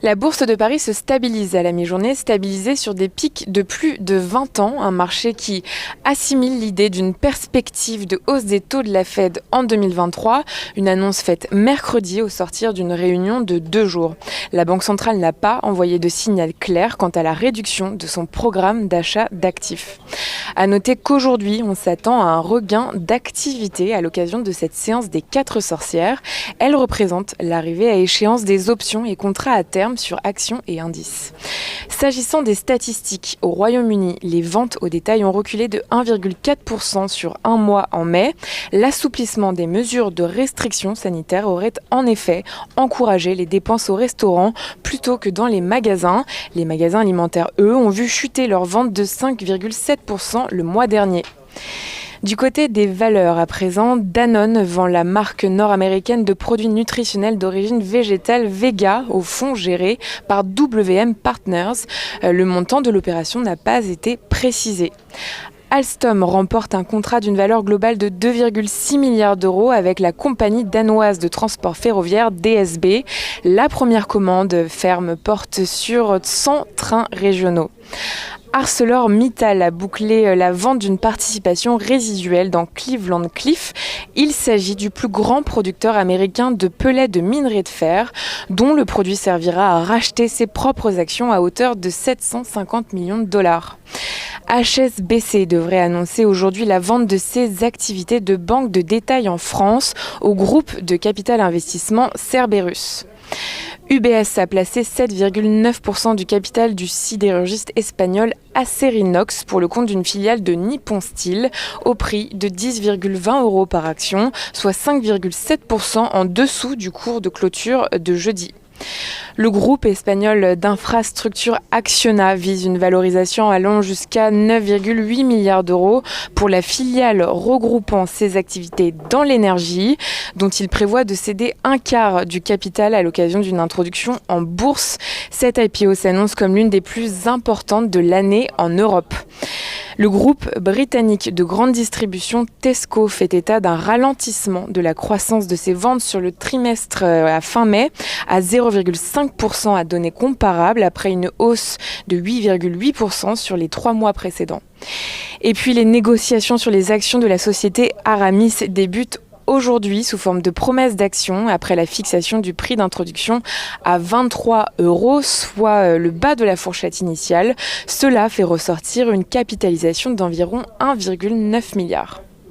La bourse de Paris se stabilise à la mi-journée, stabilisée sur des pics de plus de 20 ans, un marché qui assimile l'idée d'une perspective de hausse des taux de la Fed en 2023, une annonce faite mercredi au sortir d'une réunion de 2 jours. La Banque centrale n'a pas envoyé de signal clair quant à la réduction de son programme d'achat d'actifs. À noter qu'aujourd'hui, on s'attend à un regain d'activité à l'occasion de cette séance des 4 sorcières. Elle représente l'arrivée à échéance des options et contrats à terme sur actions et indices. S'agissant des statistiques, au Royaume-Uni, les ventes au détail ont reculé de 1,4% sur un mois en mai. L'assouplissement des mesures de restriction sanitaire aurait en effet encouragé les dépenses au restaurant plutôt que dans les magasins. Les magasins alimentaires, eux, ont vu chuter leurs ventes de 5,7% le mois dernier. Du côté des valeurs, à présent, Danone vend la marque nord-américaine de produits nutritionnels d'origine végétale Vega au fonds géré par WM Partners. Le montant de l'opération n'a pas été précisé. Alstom remporte un contrat d'une valeur globale de 2,6 milliards d'euros avec la compagnie danoise de transport ferroviaire DSB. La première commande ferme porte sur 100 trains régionaux. ArcelorMittal a bouclé la vente d'une participation résiduelle dans Cleveland Cliffs. Il s'agit du plus grand producteur américain de pellets de minerai de fer, dont le produit servira à racheter ses propres actions à hauteur de 750 millions de dollars. HSBC devrait annoncer aujourd'hui la vente de ses activités de banque de détail en France au groupe de capital investissement Cerberus. UBS a placé 7,9% du capital du sidérurgiste espagnol Acerinox pour le compte d'une filiale de Nippon Steel au prix de 10,20 euros par action, soit 5,7% en dessous du cours de clôture de jeudi. Le groupe espagnol d'infrastructures Acciona vise une valorisation allant jusqu'à 9,8 milliards d'euros pour la filiale regroupant ses activités dans l'énergie, dont il prévoit de céder un quart du capital à l'occasion d'une introduction en bourse. Cette IPO s'annonce comme l'une des plus importantes de l'année en Europe. Le groupe britannique de grande distribution Tesco fait état d'un ralentissement de la croissance de ses ventes sur le trimestre à fin mai à 0,5% à données comparables après une hausse de 8,8% sur les 3 mois précédents. Et puis les négociations sur les actions de la société Aramis débutent aujourd'hui sous forme de promesse d'action après la fixation du prix d'introduction à 23 euros, soit le bas de la fourchette initiale. Cela fait ressortir une capitalisation d'environ 1,9 milliard.